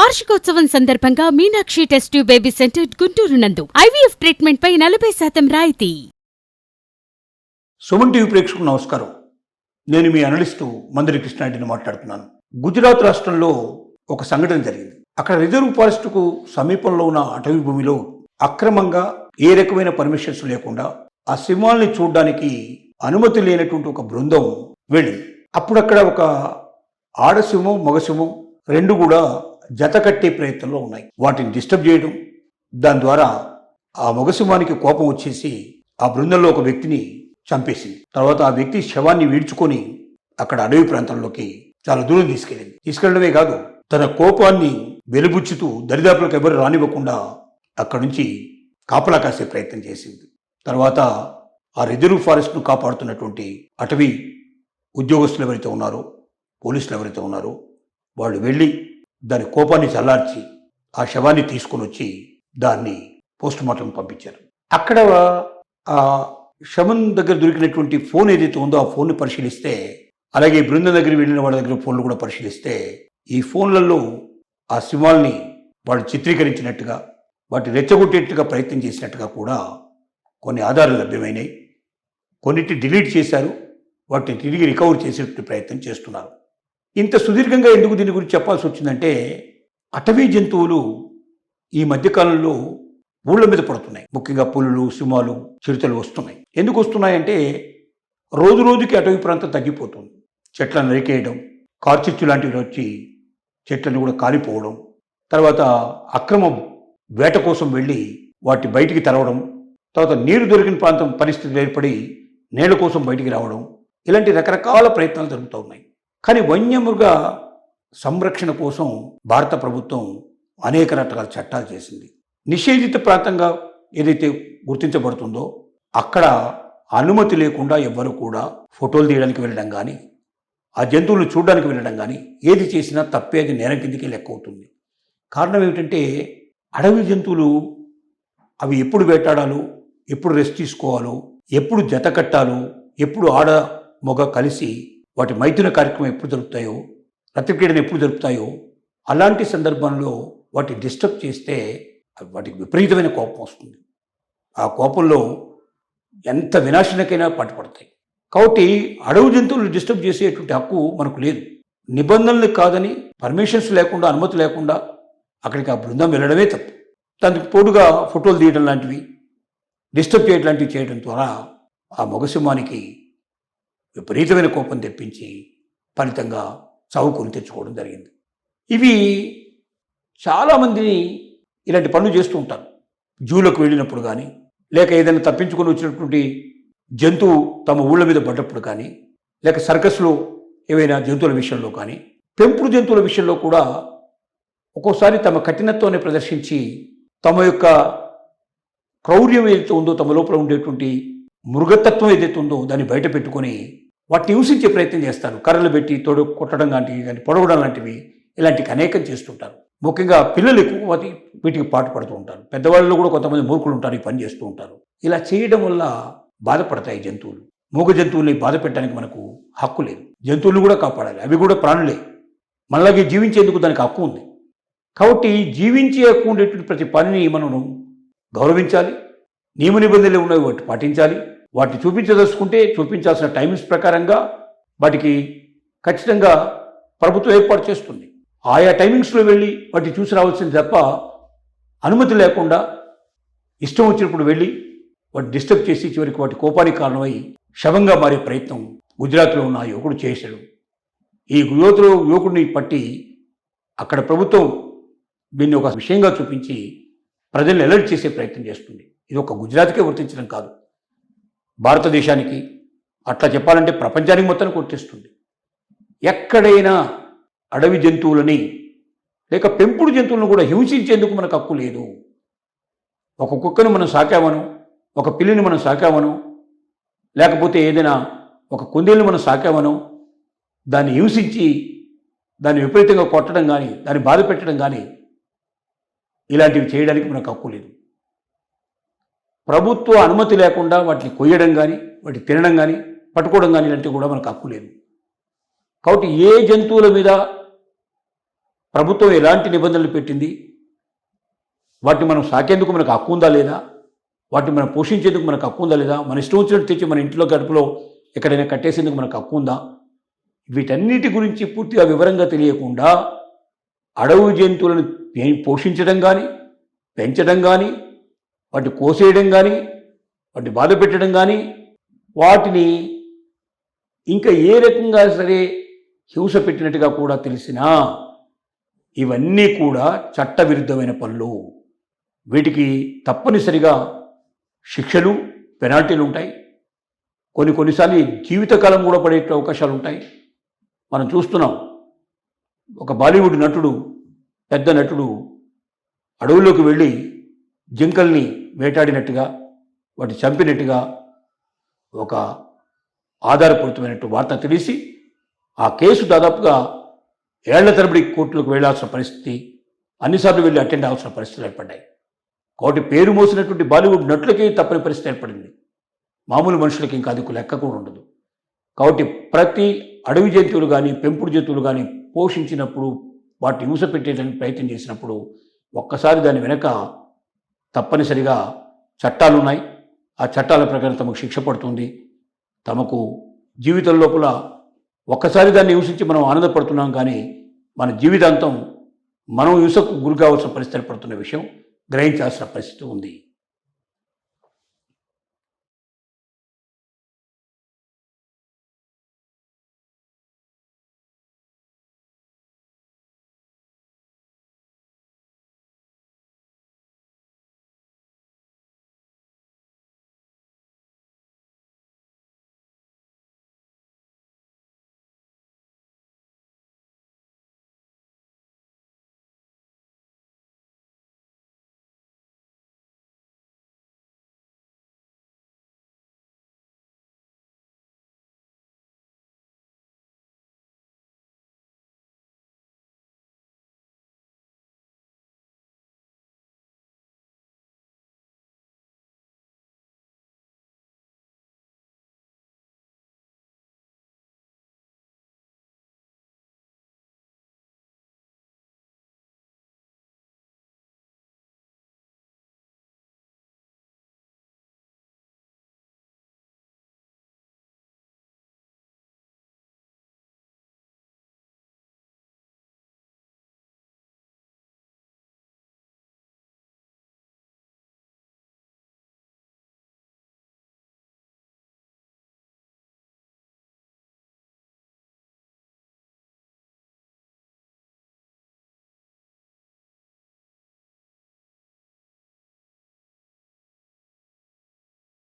వార్షికోత్సవం సందర్భంగా Meenakshi test tube baby centre Guntur నందు ఐవీఎఫ్ ట్రీట్మెంట్ పై 40% రాయితీ. సుమన్ టీవీ ప్రేక్షకులకు నమస్కారం. నేను మీ అనలిస్టు మందరి కృష్ణారెడ్డిని మాట్లాడుతున్నాను. గుజరాత్ రాష్ట్రంలో ఒక సంఘటన జరిగింది. అక్కడ రిజర్వ్ ఫారెస్ట్కు సమీపంలో ఉన్న అటవీ భూమిలో అక్రమంగా ఏ రకమైన పర్మిషన్స్ లేకుండా ఆ సింహాల్ని చూడడానికి అనుమతి లేనటువంటి ఒక బృందం వెళ్ళింది. అప్పుడు అక్కడ ఒక ఆడసింహం మగసింహం రెండు కూడా జత కట్టే ప్రయత్నంలో ఉన్నాయి. వాటిని డిస్టర్బ్ చేయడం, దాని ద్వారా ఆ మగసింహానికి కోపం వచ్చేసి ఆ బృందంలో ఒక వ్యక్తిని చంపేసింది. తర్వాత ఆ వ్యక్తి శవాన్ని వీడ్చుకొని అక్కడ అడవి ప్రాంతంలోకి చాలా దూరం తీసుకెళ్లడమే కాదు, తన కోపాన్ని వెలుబుచ్చుతూ దరిదాపులకు ఎవరు రానివ్వకుండా అక్కడి నుంచి కాపలా కాసే ప్రయత్నం చేసింది. తర్వాత ఆ రిజర్వ్ ఫారెస్ట్ను కాపాడుతున్నటువంటి అటవీ ఉద్యోగస్తులు ఎవరైతే ఉన్నారో, పోలీసులు ఎవరైతే ఉన్నారో వాళ్ళు వెళ్ళి దాని కోపాన్ని చల్లార్చి ఆ శవాన్ని తీసుకుని వచ్చి దాన్ని పోస్ట్ మార్టం పంపించారు. అక్కడ ఆ శవం దగ్గర దొరికినటువంటి ఫోన్ ఏదైతే ఉందో ఆ ఫోన్ని పరిశీలిస్తే, అలాగే బృందం దగ్గర వెళ్ళిన వాళ్ళ దగ్గర ఫోన్లు కూడా పరిశీలిస్తే, ఈ ఫోన్లలో ఆ సింహాల్ని వాళ్ళు చిత్రీకరించినట్టుగా, వాటిని రెచ్చగొట్టేట్టుగా ప్రయత్నం చేసినట్టుగా కూడా కొన్ని ఆధారాలు లభ్యమైనాయి. కొన్నిటిని డిలీట్ చేశారు, వాటిని తిరిగి రికవర్ చేసే ప్రయత్నం చేస్తున్నారు. ఇంత సుదీర్ఘంగా ఎందుకు దీని గురించి చెప్పాల్సి వచ్చిందంటే, అటవీ జంతువులు ఈ మధ్యకాలంలో ఊళ్ళ మీద పడుతున్నాయి. ముఖ్యంగా పులులు, సింహాలు, చిరుతలు వస్తున్నాయి. ఎందుకు వస్తున్నాయంటే, రోజు రోజుకి అటవీ ప్రాంతం తగ్గిపోతుంది. చెట్లను నరికేయడం, కార్చిచ్చు లాంటివి వచ్చి చెట్లను కూడా కాలిపోవడం, తర్వాత అక్రమ వేట కోసం వెళ్ళి వాటి బయటికి తరవడం, తర్వాత నీరు దొరికిన ప్రాంతం పరిస్థితులు ఏర్పడి నీళ్ల కోసం బయటికి రావడం, ఇలాంటి రకరకాల ప్రయత్నాలు జరుగుతూ ఉన్నాయి. కానీ వన్యమృగ సంరక్షణ కోసం భారత ప్రభుత్వం అనేక రకాల చట్టాలు చేసింది. నిషేధిత ప్రాంతంగా ఏదైతే గుర్తించబడుతుందో అక్కడ అనుమతి లేకుండా ఎవ్వరూ కూడా ఫోటోలు తీయడానికి వెళ్ళడం కానీ, ఆ జంతువులను చూడడానికి వెళ్ళడం కానీ ఏది చేసినా తప్పే, అది నేరం కిందకే లెక్క అవుతుంది. కారణం ఏమిటంటే, అడవి జంతువులు అవి ఎప్పుడు వేటాడాలో, ఎప్పుడు రెస్ట్ తీసుకోవాలో, ఎప్పుడు జత కట్టాలో, ఎప్పుడు ఆడ మొగ కలిసి వాటి మైథున కార్యక్రమం ఎప్పుడు జరుపుతాయో, రతిక్రీడను ఎప్పుడు జరుపుతాయో, అలాంటి సందర్భంలో వాటిని డిస్టర్బ్ చేస్తే వాటికి విపరీతమైన కోపం వస్తుంది. ఆ కోపంలో ఎంత వినాశనకైనా పట్టుపడతాయి. కాబట్టి అడవి జంతువులు డిస్టర్బ్ చేసేటువంటి హక్కు మనకు లేదు. నిబంధనలు కాదని, పర్మిషన్స్ లేకుండా, అనుమతి లేకుండా అక్కడికి ఆ బృందం వెళ్ళడమే తప్పు. దానికి తోడుగా ఫోటోలు తీయడం లాంటివి, డిస్టర్బ్ చేయడం లాంటివి చేయడం ద్వారా ఆ మగసింహానికి విపరీతమైన కోపం తెప్పించి ఫలితంగా చావుకొని తెచ్చుకోవడం జరిగింది. ఇవి చాలామందిని ఇలాంటి పనులు చేస్తూ ఉంటారు. జూలకు వెళ్ళినప్పుడు కానీ, లేక ఏదైనా తప్పించుకొని వచ్చినటువంటి జంతువు తమ ఊళ్ళ మీద పడ్డప్పుడు కానీ, లేక సర్కస్లో ఏవైనా జంతువుల విషయంలో కానీ, పెంపుడు జంతువుల విషయంలో కూడా ఒక్కోసారి తమ కఠినత్వాన్ని ప్రదర్శించి తమ యొక్క క్రౌర్యం ఏదైతే ఉందో, తమ లోపల ఉండేటువంటి మృగతత్వం ఏదైతే ఉందో దాన్ని బయట పెట్టుకొని వాటిని హింసించే ప్రయత్నం చేస్తారు. కర్రలు పెట్టి కొట్టడం లాంటివి కానీ, పొడవడం లాంటివి, ఇలాంటివి అనేకం చేస్తుంటారు. ముఖ్యంగా పిల్లలు ఎక్కువ వీటికి పాటు పడుతూ ఉంటారు. పెద్దవాళ్ళలో కూడా కొంతమంది మూర్ఖులు ఉంటారు, ఈ పని చేస్తూ ఉంటారు. ఇలా చేయడం వల్ల బాధపడతాయి జంతువులు. మూగ జంతువుల్ని బాధ పెట్టడానికి మనకు హక్కు లేదు. జంతువులను కూడా కాపాడాలి, అవి కూడా ప్రాణులే. మనలాగే జీవించేందుకు దానికి హక్కు ఉంది. కాబట్టి జీవించే హక్కు ఉండేటువంటి ప్రతి పనిని మనం గౌరవించాలి. నియమ నిబంధనలు ఉన్నవి వాటి పాటించాలి. వాటిని చూపించదలుచుకుంటే చూపించాల్సిన టైమింగ్స్ ప్రకారంగా వాటికి ఖచ్చితంగా ప్రభుత్వం ఏర్పాటు చేస్తుంది. ఆయా టైమింగ్స్లో వెళ్ళి వాటిని చూసి రావాల్సింది తప్ప, అనుమతి లేకుండా ఇష్టం వచ్చినప్పుడు వెళ్ళి వాటిని డిస్టర్బ్ చేసి చివరికి వాటి కోపానికి కారణమై శవంగా మారే ప్రయత్నం గుజరాత్లో ఉన్న యువకుడు చేశాడు. ఈ యువకుడిని పట్టి అక్కడ ప్రభుత్వం దీన్ని ఒక విషయంగా చూపించి ప్రజల్ని అలర్ట్ చేసే ప్రయత్నం చేస్తుంది. ఇది ఒక గుజరాత్కే వర్తించడం కాదు, భారతదేశానికి, అట్లా చెప్పాలంటే ప్రపంచానికి మొత్తాన్ని కొట్టేస్తుంది. ఎక్కడైనా అడవి జంతువులని లేక పెంపుడు జంతువులను కూడా హింసించేందుకు మనకు హక్కు లేదు. ఒక కుక్కను మనం సాకామను, ఒక పిల్లిని మనం సాకామను, లేకపోతే ఏదైనా ఒక కుందేలుని మనం సాకామను, దాన్ని హింసించి దాన్ని విపరీతంగా కొట్టడం కానీ, దాన్ని బాధ పెట్టడం కానీ, ఇలాంటివి చేయడానికి మనకు హక్కు లేదు. ప్రభుత్వ అనుమతి లేకుండా వాటిని కొయ్యడం కానీ, వాటిని తినడం కానీ, పట్టుకోవడం కానీ ఇలాంటివి కూడా మనకు హక్కు లేదు. కాబట్టి ఏ జంతువుల మీద ప్రభుత్వం ఎలాంటి నిబంధనలు పెట్టింది, వాటిని మనం సాకేందుకు మనకు హక్కు ఉందా లేదా, వాటిని మనం పోషించేందుకు మనకు హక్కు ఉందా లేదా, మన ఇష్టం వచ్చినట్టు తెచ్చి మన ఇంట్లో గడుపులో ఎక్కడైనా కట్టేసేందుకు మనకు హక్కు ఉందా, వీటన్నిటి గురించి పూర్తిగా వివరంగా తెలియకుండా అడవి జంతువులను పోషించడం కానీ, పెంచడం కానీ, వాటిని కోసేయడం కానీ, వాటిని బాధ పెట్టడం కానీ, వాటిని ఇంకా ఏ రకంగా సరే హింస పెట్టినట్టుగా కూడా తెలిసినా ఇవన్నీ కూడా చట్టవిరుద్ధమైన పనులు. వీటికి తప్పనిసరిగా శిక్షలు, పెనాల్టీలు ఉంటాయి. కొన్నిసార్లు జీవితకాలం కూడా పడే అవకాశాలు ఉంటాయి. మనం చూస్తున్నాం, ఒక బాలీవుడ్ నటుడు, పెద్ద నటుడు అడవుల్లోకి వెళ్ళి జింకల్ని వేటాడినట్టుగా, వాటిని చంపినట్టుగా ఒక ఆధారపూరితమైనట్టు వార్త తెలిసి ఆ కేసు దాదాపుగా ఏళ్ల తరబడి కోర్టులకు వెళ్లాల్సిన పరిస్థితి, అన్నిసార్లు వెళ్ళి అటెండ్ అవ్వాల్సిన పరిస్థితులు ఏర్పడ్డాయి. కాబట్టి పేరు మోసినటువంటి బాలీవుడ్ నటులకే తప్పని పరిస్థితి ఏర్పడింది. మామూలు మనుషులకి ఇంకా అది లెక్క కూడా ఉండదు. కాబట్టి ప్రతి అడవి జంతువులు కానీ, పెంపుడు జంతువులు కానీ పోషించినప్పుడు, వాటిని హింస పెట్టేయడానికి ప్రయత్నం చేసినప్పుడు ఒక్కసారి దాని వెనక తప్పనిసరిగా చట్టాలు ఉన్నాయి. ఆ చట్టాల ప్రకారం తమకు శిక్ష పడుతుంది. తమకు జీవితం లోపల ఒక్కసారి దాన్ని హింసించి మనం ఆనందపడుతున్నాం, కానీ మన జీవితాంతం మనం హింసకు గురి కావాల్సిన పరిస్థితి పడుతున్న విషయం గ్రహించాల్సిన పరిస్థితి ఉంది.